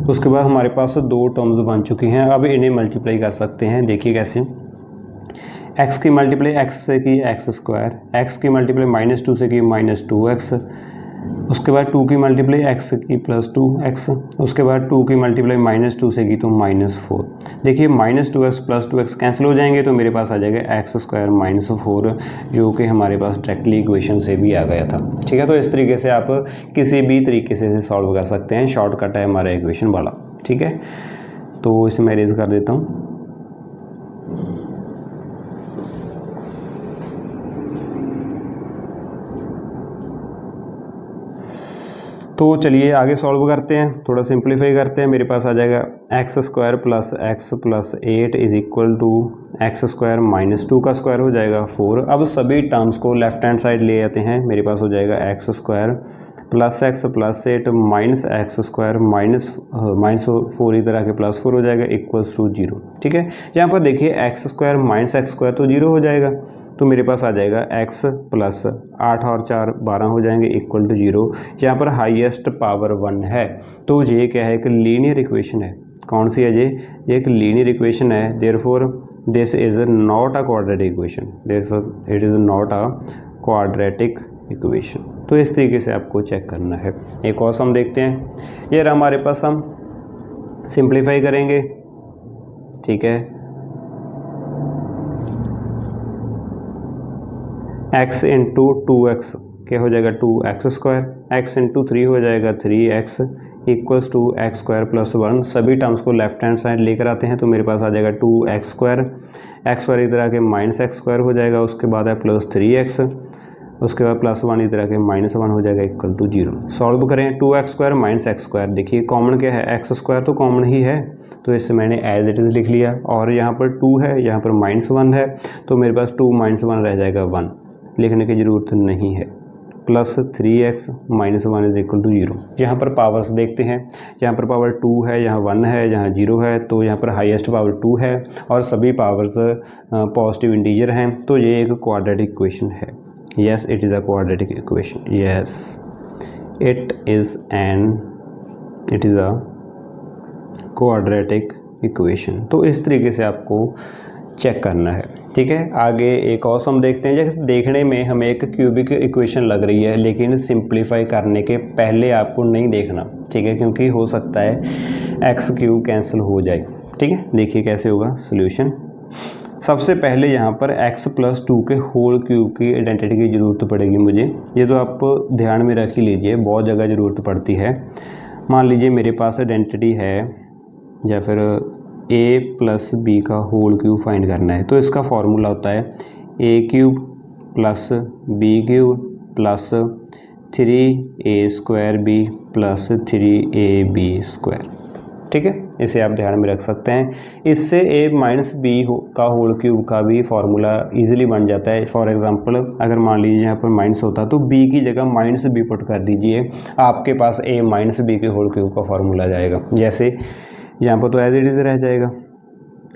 उसके बाद हमारे पास दो टर्म्स बन चुकी हैं। अब इन्हें मल्टीप्लाई कर सकते हैं। देखिए कैसे, x की मल्टीप्लाई x से की x², x की मल्टीप्लाई -2 से की -2x, उसके बाद 2 की मल्टीप्लाई x की +2x, उसके बाद 2 की मल्टीप्लाई -2 से की तो -4। देखिए -2x +2x कैंसिल हो जाएंगे तो मेरे पास आ जाएगा x² - 4, जो कि हमारे पास डायरेक्टली इक्वेशन से भी आ गया था। ठीक है, तो इस तरीके से आप किसी भी तरीके से सॉल्व कर सकते हैं। शॉर्टकट है हमारा इक्वेशन वाला। ठीक है, तो इसे मैं इरेज कर देता हूँ। तो चलिए आगे सॉल्व करते हैं, थोड़ा सिंप्लीफाई करते हैं। मेरे पास आ जाएगा x² + x + 8 = x² - 2 का स्क्वायर हो जाएगा 4। अब सभी टर्म्स को लेफ्ट हैंड साइड ले आते हैं। मेरे पास हो जाएगा x² + x + 8 -x² - 4 इधर आके +4 हो जाएगा = 0। ठीक है, यहाँ पर देखिए x² - x² तो 0 हो जाएगा, तो मेरे पास आ जाएगा x + 8 और 4 12 हो जाएंगे =0। यहाँ पर हाईएस्ट पावर 1 है, तो ये क्या है, एक लीनियर इक्वेशन है। कौन सी है ये एक लीनियर इक्वेशन है। Therefore this is not a quadratic equation, therefore it is not a quadratic equation. तो इस तरीके से आपको चेक करना है। एक और सम देखते हैं। ये हमारे पास हम सिंप्लीफाई करेंगे। ठीक है, x × 2x क्या हो जाएगा 2x², x × 3 हो जाएगा 3x = x² + 1। सभी टर्म्स को लेफ्ट हैंड साइड लेकर आते हैं तो मेरे पास आ जाएगा 2x², x² इधर आके -x² हो जाएगा, उसके बाद है +3x, उसके बाद +1 इधर आके -1 हो जाएगा =0। सॉल्व करें, 2x² - x², देखिए कॉमन क्या है, x² तो कॉमन ही है, तो इसे मैंने एज इट इज़ लिख लिया। और यहाँ पर 2 है, यहाँ पर -1 है, तो मेरे पास 2 - 1 रह जाएगा 1, लिखने की ज़रूरत नहीं है। +3x - 1 = 0। यहाँ पर पावर्स देखते हैं, यहाँ पर पावर 2 है, यहाँ 1 है, यहाँ 0 है, तो यहाँ पर हाईएस्ट पावर 2 है और सभी पावर्स पॉजिटिव इंटीजर हैं, तो ये एक क्वाड्रेटिक इक्वेशन है। Yes, it is a quadratic equation. Yes, it is a quadratic equation. तो इस तरीके से आपको चेक करना है। ठीक है, आगे एक और सम देखते हैं। जैसे देखने में हमें एक क्यूबिक इक्वेशन लग रही है, लेकिन सिंप्लीफाई करने के पहले आपको नहीं देखना। ठीक है, क्योंकि हो सकता है x³ कैंसिल हो जाए। ठीक है, देखिए कैसे होगा सॉल्यूशन। सबसे पहले यहाँ पर x + 2 के होल क्यूब की आइडेंटिटी की ज़रूरत पड़ेगी मुझे। ये तो आप ध्यान में रख ही लीजिए, बहुत जगह ज़रूरत पड़ती है। मान लीजिए मेरे पास आइडेंटिटी है, या फिर a + b का होल क्यूब फाइंड करना है, तो इसका फॉर्मूला होता है a³ + b³ + 3a² b + 3ab²। ठीक है, इसे आप ध्यान में रख सकते हैं। इससे a - b का होल क्यूब का भी फार्मूला इजीली बन जाता है। फॉर एग्जांपल अगर मान लीजिए यहाँ पर माइनस होता तो b की जगह -b पुट कर दीजिए, आपके पास a - b के होल क्यूब का फार्मूला जाएगा। जैसे यहाँ पर तो एज इट इज़ रह जाएगा,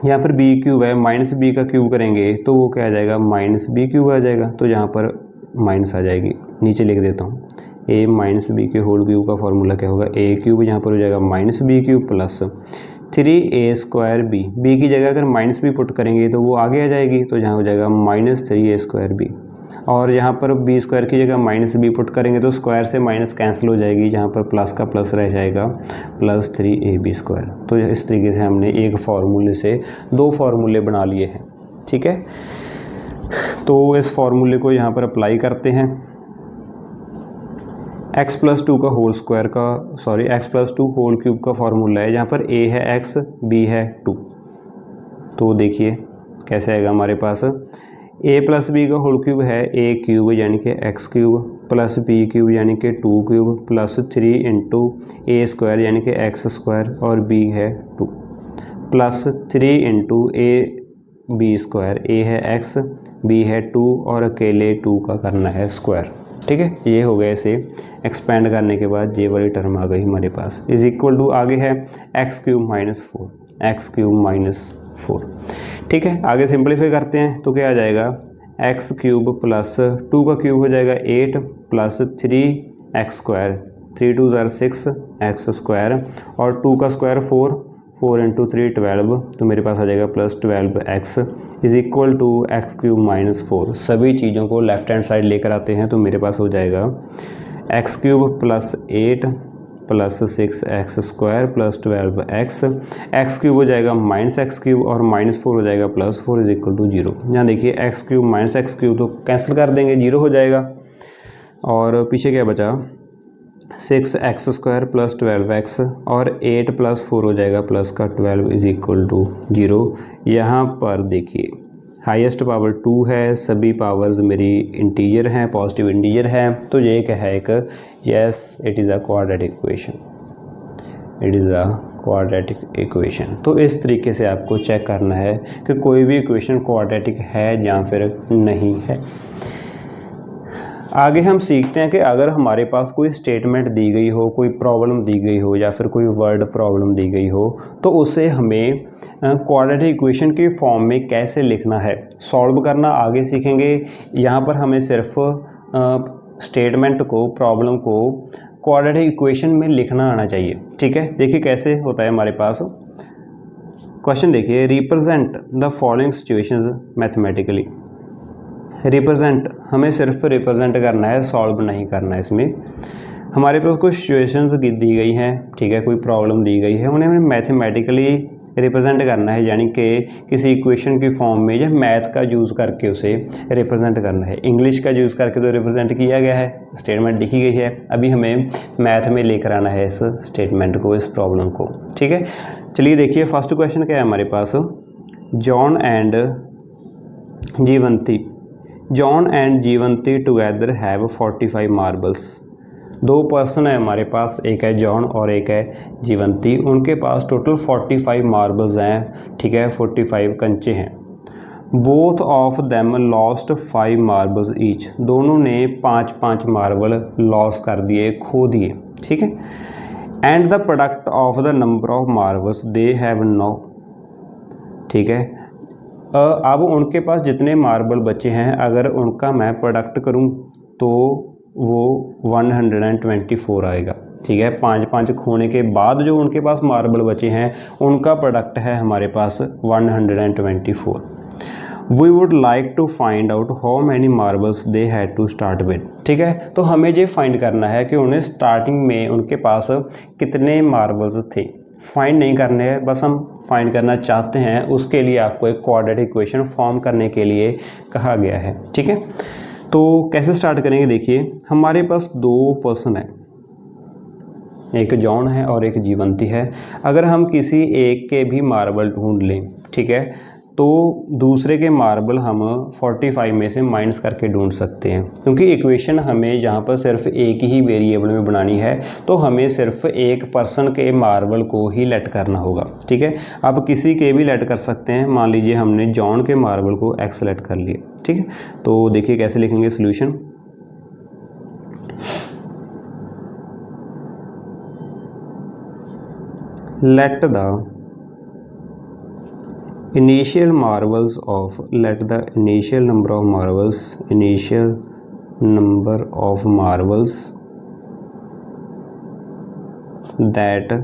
यहाँ पर b³ है, -b का क्यूब करेंगे तो वो क्या आ जाएगा, -b³ आ जाएगा, तो यहाँ पर माइनस आ जाएगी। नीचे लिख देता हूँ, a - b के होल क्यूब का फार्मूला क्या होगा, a³ यहाँ पर हो जाएगा -b³ + 3a² b की जगह अगर -b पुट करेंगे तो वो आगे आ जाएगी, तो यहाँ हो जाएगा -3a² b। और यहाँ पर b² की जगह -b पुट करेंगे तो स्क्वायर से माइनस कैंसिल हो जाएगी, जहाँ पर प्लस का प्लस रह जाएगा +3ab²। तो इस तरीके से हमने एक फार्मूले से दो फार्मूले बना लिए हैं। ठीक है, तो इस फार्मूले को यहाँ पर अप्लाई करते हैं। x + 2 का होल स्क्वायर का x + 2 होल क्यूब का फार्मूला है, जहाँ पर a है x, b है 2। तो देखिए कैसे आएगा हमारे पास, a + b का होल क्यूब है a³ यानी कि x³ + b³ यानी कि 2³ + 3 × a² यानी कि x² और b है 2 + 3 × a बी स्क्वायर, ए है x, b है 2 और अकेले 2 का करना है स्क्वायर। ठीक है, ये हो गया। इसे एक्सपेंड करने के बाद ये वाली टर्म आ गई हमारे पास, इज इक्वल टू आगे है x क्यूब माइनस 4। ठीक है, आगे सिंपलीफाई करते हैं तो क्या आ जाएगा, x क्यूब प्लस 2 का क्यूब हो जाएगा 8 plus 3x square, 3 2 6 x square और 2 का स्क्वायर 4 इंटू 3 12, तो मेरे पास आ जाएगा plus 12x is equal to x cube minus 4। सभी चीज़ों को लेफ्ट हैंड साइड लेकर आते हैं तो मेरे पास हो जाएगा x cube plus 8 plus 6x square plus 12x, x cube हो जाएगा माइनस एक्स क्यूब और माइनस 4 हो जाएगा प्लस 4 इज इक्वल टू 0। यहाँ देखिए x cube minus x cube तो कैंसिल कर देंगे, 0 हो जाएगा और पीछे क्या बचा 6x स्क्वायर प्लस 12x और 8 प्लस 4 हो जाएगा प्लस का 12 इज इक्वल टू 0। यहाँ पर देखिए हाईएस्ट पावर 2 है, सभी पावर्स मेरी इंटीजर हैं, पॉजिटिव इंटीजर हैं, तो ये क्या है एक yes it is a quadratic equation, it is a quadratic equation. तो इस तरीके से आपको चेक करना है कि कोई भी इक्वेशन क्वाड्रेटिक है या फिर नहीं है। आगे हम सीखते हैं कि अगर हमारे पास कोई स्टेटमेंट दी गई हो, कोई प्रॉब्लम दी गई हो या फिर कोई वर्ड प्रॉब्लम दी गई हो तो उसे हमें क्वाड्रेटिक इक्वेशन के फॉर्म में कैसे लिखना है, सॉल्व करना आगे सीखेंगे। यहाँ पर हमें सिर्फ स्टेटमेंट को, प्रॉब्लम को क्वाड्रेटिक इक्वेशन में लिखना आना चाहिए। ठीक है, देखिए कैसे होता है हमारे पास क्वेश्चन। देखिए represent the following situations mathematically. Represent हमें सिर्फ रिप्रेजेंट करना है, सॉल्व नहीं करना है। इसमें हमारे पास कुछ सिचुएशंस दी गई हैं, ठीक है, कोई प्रॉब्लम दी गई है, उन्हें हमें मैथमेटिकली रिप्रेजेंट करना है, यानी कि किसी इक्वेशन की फॉर्म में या मैथ का यूज़ करके उसे रिप्रेजेंट करना है। इंग्लिश का यूज़ करके तो रिप्रेजेंट किया गया है, स्टेटमेंट लिखी गई है, अभी हमें मैथ में लेकर आना है इस स्टेटमेंट को, इस प्रॉब्लम को। ठीक है, चलिए देखिए फर्स्ट क्वेश्चन क्या है हमारे पास। John and Jeevanti together have 45 marbles. दो पर्सन है हमारे पास, एक है जॉन और एक है जीवंती, उनके पास टोटल 45 मार्बल्स हैं। ठीक है, 45 कंचे हैं। Both of them lost 5 marbles each. दोनों ने 5-5 मार्बल लॉस कर दिए, खो दिए। ठीक है, and the product of the number of marbles they have no. ठीक है, अब उनके पास जितने मार्बल बचे हैं अगर उनका मैं प्रोडक्ट करूं तो वो 124 आएगा। ठीक है, 5-5 खोने के बाद जो उनके पास मार्बल बचे हैं उनका प्रोडक्ट है हमारे पास 124। We would like to find out how many marbles they had to start with. ठीक है, तो हमें ये फाइंड करना है कि उन्हें स्टार्टिंग में उनके पास कितने मार्बल्स थे। फाइंड नहीं करने हैं, बस हम फाइंड करना चाहते हैं, उसके लिए आपको एक क्वाड्रेटिक इक्वेशन फॉर्म करने के लिए कहा गया है। ठीक है, तो कैसे स्टार्ट करेंगे, देखिए हमारे पास दो पर्सन है, एक जॉन है और एक जीवंती है। अगर हम किसी एक के भी मार्बल ढूंढ लें, ठीक है, तो दूसरे के मार्बल हम 45 में से माइनस करके ढूंढ सकते हैं, क्योंकि इक्वेशन हमें यहाँ पर सिर्फ एक ही वेरिएबल में बनानी है, तो हमें सिर्फ एक पर्सन के मार्बल को ही लेट करना होगा। ठीक है, आप किसी के भी लेट कर सकते हैं। मान लीजिए हमने जॉन के मार्बल को एक्स लेट कर लिया। ठीक है, तो देखिए कैसे लिखेंगे solution. Let the initial marbles of let the initial number of marbles that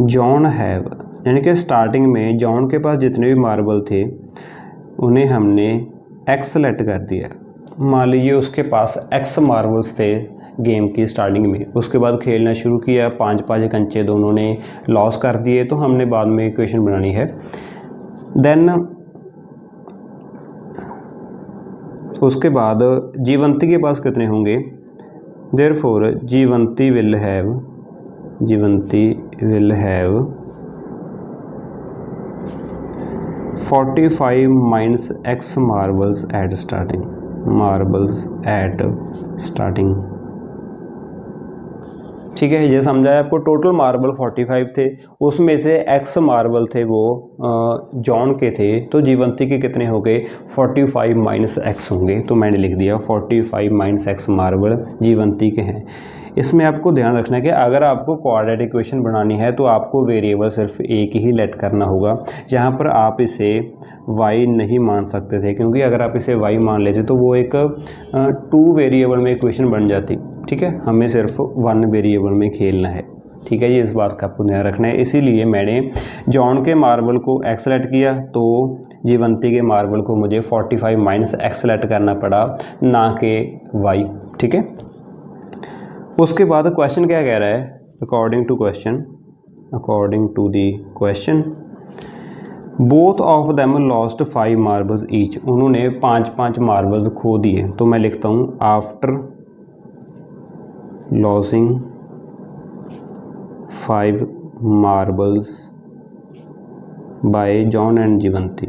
John have, यानी कि स्टार्टिंग में जॉन के पास जितने भी मार्बल थे उन्हें हमने एक्स लेट कर दिया। मान लीजिए उसके पास एक्स मार्बल्स थे गेम की स्टार्टिंग में, उसके बाद खेलना शुरू किया, 5-5 कंचे दोनों ने लॉस कर दिए, तो हमने बाद में इक्वेशन बनानी है। देन उसके बाद जीवंती के पास कितने होंगे, therefore Jeevanti will have 45 minus x marbles at starting. ठीक है, ये समझाया आपको। टोटल मार्बल 45 थे, उसमें से एक्स मार्बल थे वो जॉन के थे, तो जीवंती के कितने हो गए 45 माइनस एक्स होंगे। तो मैंने लिख दिया 45 माइनस एक्स मार्बल जीवंती के हैं। इसमें आपको ध्यान रखना है कि अगर आपको क्वाड्रेटिक इक्वेशन बनानी है तो आपको वेरिएबल सिर्फ एक ही लेट करना होगा, जहाँ पर आप इसे y नहीं मान सकते थे, क्योंकि अगर आप इसे y मान लेते तो वो एक 2 वेरिएबल में इक्वेशन बन जाती। ठीक है, हमें सिर्फ 1 वेरिएबल में खेलना है। ठीक है, ये इस बात का आपको ध्यान रखना है। इसीलिए मैंने जॉन के मार्बल को एक्स लेट किया, तो जीवंती के मार्बल को मुझे 45 माइनस एक्स लेट करना पड़ा, ना कि y। ठीक है, उसके बाद क्वेश्चन क्या कह रहा है, according to the question both of them lost 5 marbles each. उन्होंने 5 मार्बल्स खो दिए। तो मैं लिखता हूँ after losing 5 marbles by John and Jeevanti.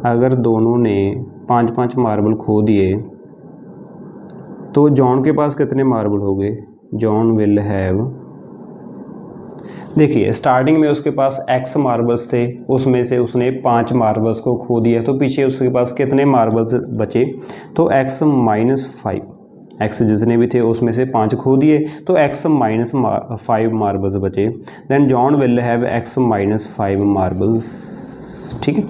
अगर दोनों ने 5 मार्बल खो दिए तो जॉन के पास कितने मार्बल हो गए, जॉन विल हैव, देखिए स्टार्टिंग में उसके पास एक्स मार्बल्स थे, उसमें से उसने 5 मार्बल्स को खो दिया, तो पीछे उसके पास कितने मार्बल्स बचे, तो एक्स माइनस 5, एक्स जितने भी थे उसमें से 5 खो दिए, तो एक्स माइनस 5 मार्बल्स बचे। Then John will have x minus 5 marbles. ठीक है,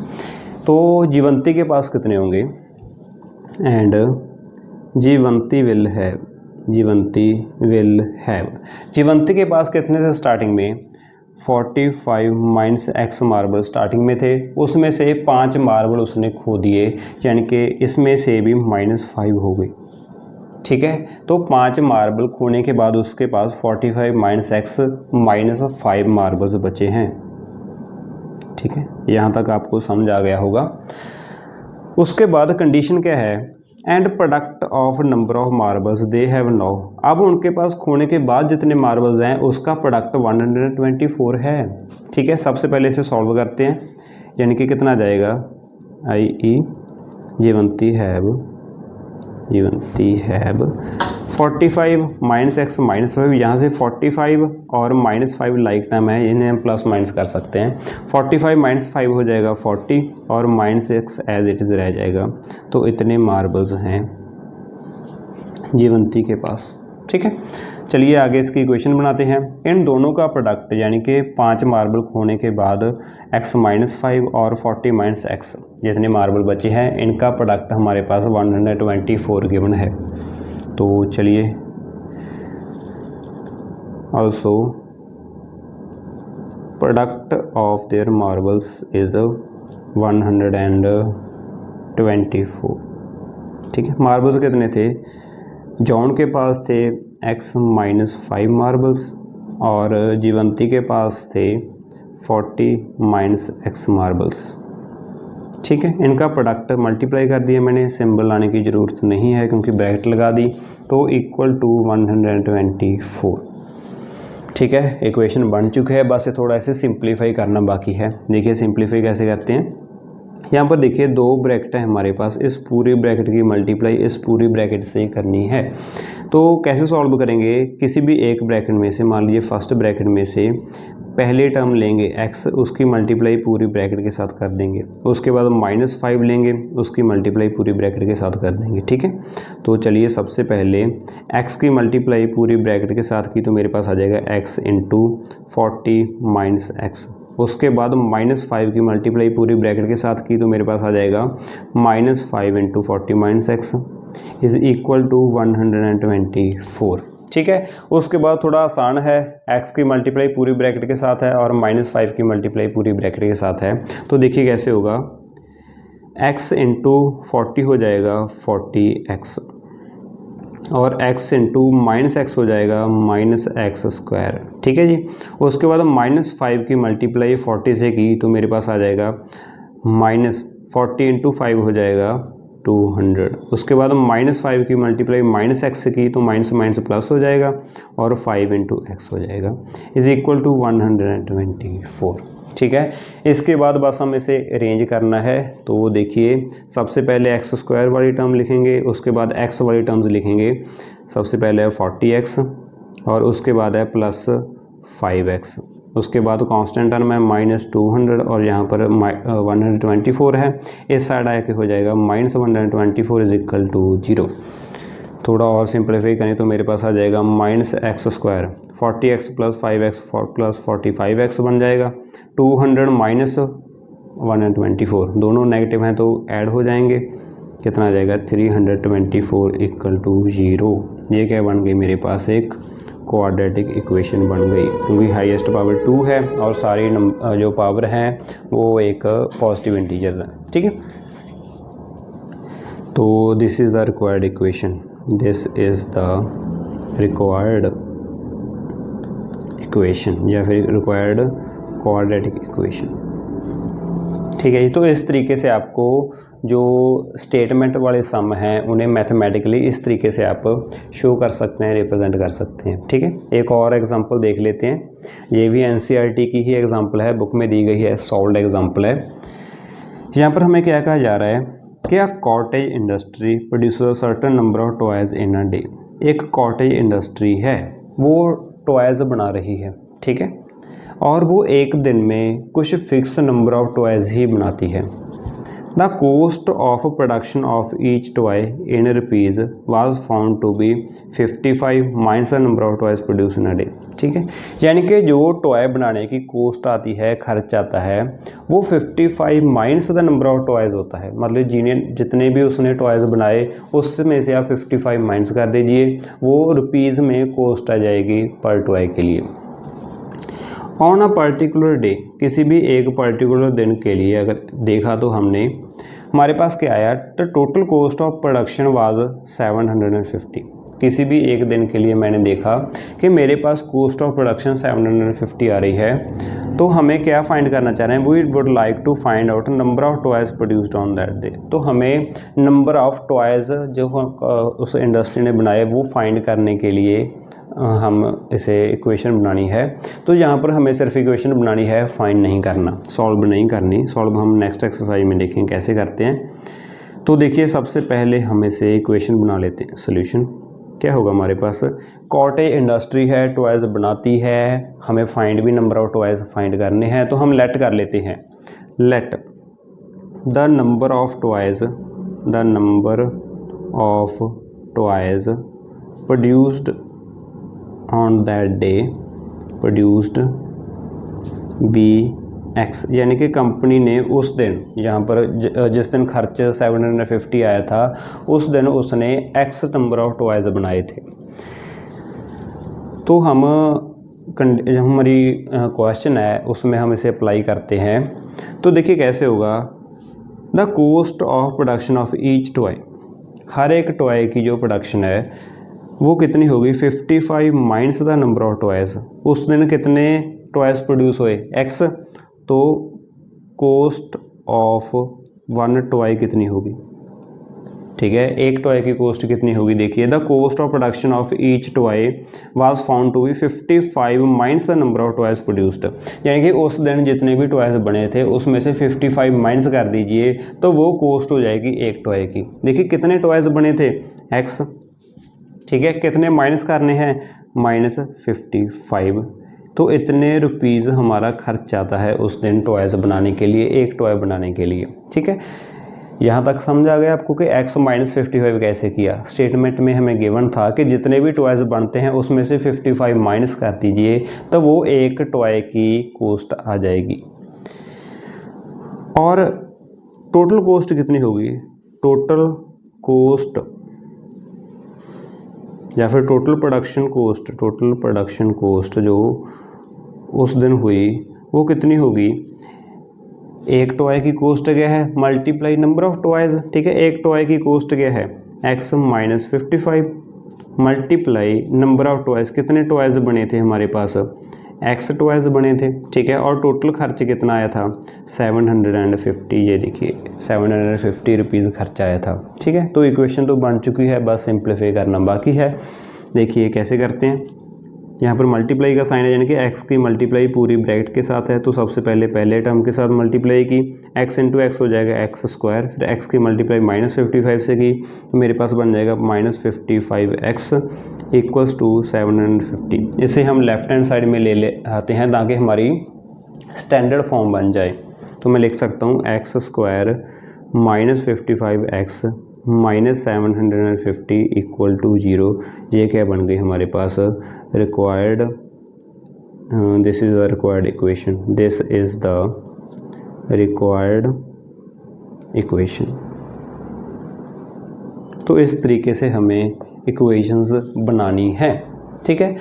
तो जीवंती के पास कितने होंगे, and Jivanti will have, Jivanti के पास कितने थे स्टार्टिंग में 45 माइनस एक्स मार्बल स्टार्टिंग में थे, उसमें से 5 मार्बल उसने खो दिए, यानी कि इसमें से भी -5 हो गई। ठीक है, तो 5 मार्बल खोने के बाद उसके पास 45 माइनस एक्स -5 मार्बल्स बचे हैं। ठीक है, यहाँ तक आपको समझ आ गया होगा। उसके बाद कंडीशन क्या है, and product of number of marbles they have now. अब उनके पास खोने के बाद जितने मार्बल्स हैं उसका प्रोडक्ट 124 है। ठीक है, सबसे पहले इसे सॉल्व करते हैं, यानी कि कितना जाएगा, i.e. जीवंती हैव 45 माइनस एक्स -5, यहाँ से 45 और -5 लाइक टर्म है, इन्हें हम प्लस माइनस कर सकते हैं। 45 माइनस 5 हो जाएगा 40 और -6 एज इट इज़ रह जाएगा। तो इतने मार्बल्स हैं जीवंती के पास। ठीक है, चलिए आगे इसकी इक्वेशन बनाते हैं। इन दोनों का प्रोडक्ट यानी कि 5 मार्बल खोने के बाद x -5 और 40 माइनस एक्स जितने मार्बल बचे हैं, इनका प्रोडक्ट हमारे पास 124 गिवन है। तो चलिए also product of their marbles is 124। ठीक है, मार्बल्स कितने थे, जॉन के पास थे x -5 मार्बल्स और जीवंती के पास थे 40 माइनस एक्स मार्बल्स। ठीक है, इनका प्रोडक्ट मल्टीप्लाई कर दिया मैंने, सिंबल लाने की ज़रूरत नहीं है क्योंकि ब्रैकेट लगा दी, तो इक्वल टू 124। ठीक है, इक्वेशन बन चुके हैं, बस थोड़ा इसे सिंप्लीफाई करना बाकी है। देखिए सिंप्लीफाई कैसे करते हैं, यहाँ पर देखिए 2 ब्रैकेट है हमारे पास, इस पूरी ब्रैकेट की मल्टीप्लाई इस पूरी ब्रैकेट से करनी है। तो कैसे सॉल्व करेंगे, किसी भी एक ब्रैकेट में से, मान लीजिए फर्स्ट ब्रैकेट में से पहले टर्म लेंगे x, उसकी मल्टीप्लाई पूरी ब्रैकेट के साथ कर देंगे, उसके बाद -5 लेंगे, उसकी मल्टीप्लाई पूरी ब्रैकेट के साथ कर देंगे। ठीक है, तो चलिए सबसे पहले x की मल्टीप्लाई पूरी ब्रैकेट के साथ की, तो मेरे पास आ जाएगा x इंटू 40 माइनस एक्स। उसके बाद -5 की मल्टीप्लाई पूरी ब्रैकेट के साथ की, तो मेरे पास आ जाएगा -5 into 40 minus x is equal to 124। ठीक है, उसके बाद थोड़ा आसान है, x की मल्टीप्लाई पूरी ब्रैकेट के साथ है और -5 की मल्टीप्लाई पूरी ब्रैकेट के साथ है। तो देखिए कैसे होगा, x इंटू 40 हो जाएगा 40x और x इंटू -x हो जाएगा -x²। ठीक है जी, उसके बाद -5 की मल्टीप्लाई 40 से की, तो मेरे पास आ जाएगा -40 इंटू 5 हो जाएगा 200। उसके बाद -5 की मल्टीप्लाई -x से की, तो माइनस माइनस प्लस हो जाएगा और 5 इंटू एक्स हो जाएगा इज इक्वल टू 124। ठीक है, इसके बाद बस हम इसे अरेंज करना है। तो देखिए सबसे पहले x² वाली टर्म लिखेंगे, उसके बाद x वाली टर्म्स लिखेंगे। सबसे पहले है 40x और उसके बाद है प्लस 5x, उसके बाद कांस्टेंट टर्म है -200 और यहाँ पर 124 है, इस साइड आके हो जाएगा -124 इज इक्वल टू 0। थोड़ा और सिंप्लीफाई करें तो मेरे पास आ जाएगा -x² 40x + 5x + 45x बन जाएगा। 200 -124 दोनों नेगेटिव हैं तो ऐड हो जाएंगे, कितना आ जाएगा 324 इक्वल टू 0। ये क्या बन गई मेरे पास एक क्वाड्रेटिक इक्वेशन बन गई, क्योंकि हाईएस्ट पावर 2 है और सारी जो पावर हैं वो एक पॉजिटिव इंटीजर्स हैं। ठीक है, तो this is the required equation, this is the required equation या फिर रिक्वायर्ड क्वाड्रेटिक इक्वेशन। ठीक है जी, तो इस तरीके से आपको जो स्टेटमेंट वाले सम हैं उन्हें मैथमेटिकली इस तरीके से आप शो कर सकते हैं, रिप्रेजेंट कर सकते हैं। ठीक है, एक और एग्जांपल देख लेते हैं, ये भी एनसीईआरटी की ही एग्जांपल है, बुक में दी गई है, सॉल्व्ड एग्जांपल है। यहाँ पर हमें क्या कहा जा रहा है कि a cottage industry produces certain number of toys in a day. एक कॉटेज इंडस्ट्री है, वो टॉयज़ बना रही है, ठीक है, और वो एक दिन में कुछ फिक्स नंबर ऑफ टॉयज़ ही बनाती है। The cost of production of each toy in rupees was found to be 55 minus the number of toys produce in a day. ठीक है, यानी कि जो टॉय बनाने की कॉस्ट आती है, खर्च आता है, वो 55 minus the number of toys होता है। मतलब जितने भी उसने टॉयज़ बनाए उसमें से आप 55 माइनस कर दीजिए, वो रुपीज़ में कॉस्ट आ जाएगी पर टॉय के लिए। ऑन अ पर्टिकुलर डे, किसी भी एक पर्टिकुलर दिन के लिए अगर देखा तो हमने हमारे पास क्या आया, तो total cost of production was 750। किसी भी एक दिन के लिए मैंने देखा कि मेरे पास कॉस्ट ऑफ प्रोडक्शन 750 आ रही है, तो हमें क्या फाइंड करना चाह रहे हैं, we would like to find out number of toys produced on that day. तो हमें नंबर ऑफ टॉयज़ जो उस इंडस्ट्री ने बनाए वो फाइंड करने के लिए हम इसे इक्वेशन बनानी है। तो यहाँ पर हमें सिर्फ इक्वेशन बनानी है, फाइंड नहीं करना, सॉल्व नहीं करनी। सॉल्व हम नेक्स्ट एक्सरसाइज में देखेंगे कैसे करते हैं। तो देखिए, सबसे पहले हम इसे इक्वेशन बना लेते हैं। सोल्यूशन क्या होगा हमारे पास, कॉटेज इंडस्ट्री है, टॉयज़ बनाती है, हमें फाइंड भी नंबर ऑफ टॉयज़ फाइंड करने हैं, तो हम लेट कर लेते हैं। Let the number of toys produced on that day produced be x, यानी कि कंपनी ने उस दिन, यहाँ पर जिस दिन खर्च 750 आया था, उस दिन उसने एक्स नंबर ऑफ टॉयज़ बनाए थे। तो हम हमारी क्वेश्चन है उसमें हम इसे अप्लाई करते हैं। तो देखिए कैसे होगा, the cost of production of each toy, हर एक टॉय की जो प्रोडक्शन है वो कितनी होगी, 55 minus the number of toys. उस दिन कितने टॉयज़ प्रोड्यूस हुए, एक्स, तो कॉस्ट ऑफ वन टॉय कितनी होगी। ठीक है, एक टॉय की कॉस्ट कितनी होगी, देखिए, the cost of production of each toy was found to be 55 minus the number of toys produced. यानी कि उस दिन जितने भी टॉयज़ बने थे उसमें से 55 माइनस कर दीजिए तो वो कॉस्ट हो जाएगी एक टॉय की। देखिए कितने टॉयज़ बने थे, एक्स, ठीक है, कितने माइनस करने हैं, -55, तो इतने रुपीज़ हमारा खर्च आता है उस दिन टॉयज़ बनाने के लिए, एक टॉय बनाने के लिए। ठीक है, यहाँ तक समझ आ गया आपको कि x -55 कैसे किया। स्टेटमेंट में हमें गिवन था कि जितने भी टॉयज़ बनते हैं उसमें से 55 माइनस कर दीजिए तो वो एक टॉय की कॉस्ट आ जाएगी। और टोटल कॉस्ट कितनी होगी, टोटल कॉस्ट या फिर टोटल प्रोडक्शन कॉस्ट जो उस दिन हुई वो कितनी होगी, एक टॉय की कॉस्ट क्या है, मल्टीप्लाई नंबर ऑफ टॉयज़। ठीक है, एक टॉय की कॉस्ट क्या है, x -55 multiply number of toys, कितने टॉयज़ बने थे हमारे पास, x टॉयज़ बने थे। ठीक है, और टोटल खर्च कितना आया था, 750, ये देखिए 750 रुपीज़ खर्चा आया था। ठीक है, तो इक्वेशन तो बन चुकी है, बस सिंप्लीफाई करना बाकी है। देखिए कैसे करते हैं, यहाँ पर मल्टीप्लाई का साइन है, यानी कि x की मल्टीप्लाई पूरी ब्रैकेट के साथ है, तो सबसे पहले टर्म के साथ मल्टीप्लाई की, x इंटू एक्स हो जाएगा एक्स स्क्वायर, फिर x की मल्टीप्लाई -55 से की तो मेरे पास बन जाएगा -55x इक्वल्स टू 750। इसे हम लेफ्ट हैंड साइड में ले आते हैं ताकि हमारी स्टैंडर्ड फॉर्म बन जाए। तो मैं लिख सकता हूँ x square -55x -750 equal to 0। ये क्या बन गई हमारे पास required, this is the required equation, this is the required equation. तो इस तरीके से हमें इक्वेशंस बनानी है, ठीक है।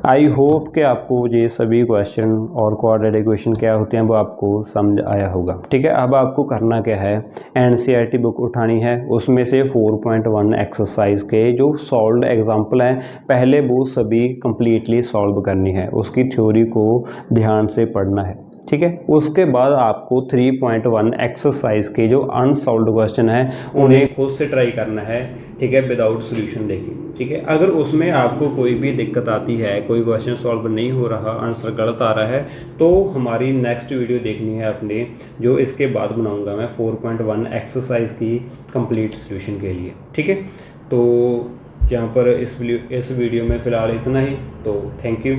आई होप कि आपको ये सभी क्वेश्चन और क्वाड्रेटिक इक्वेशन क्या होते हैं वो आपको समझ आया होगा, ठीक है। अब आपको करना क्या है, एनसीईआरटी बुक उठानी है, उसमें से 4.1 एक्सरसाइज के जो सॉल्व्ड एग्जांपल हैं पहले वो सभी कंप्लीटली सॉल्व करनी है, उसकी थ्योरी को ध्यान से पढ़ना है, ठीक है। उसके बाद आपको 3.1 एक्सरसाइज के जो अनसॉल्व्ड क्वेश्चन हैं उन्हें खुद से ट्राई करना है, ठीक है, विदाउट सॉल्यूशन देखिए, ठीक है। अगर उसमें आपको कोई भी दिक्कत आती है, कोई क्वेश्चन सॉल्व नहीं हो रहा, आंसर गलत आ रहा है, तो हमारी नेक्स्ट वीडियो देखनी है अपने, जो इसके बाद बनाऊंगा मैं 4.1 एक्सरसाइज की कंप्लीट सॉल्यूशन के लिए, ठीक है। तो यहाँ पर इस वीडियो में फ़िलहाल इतना ही, तो थैंक यू।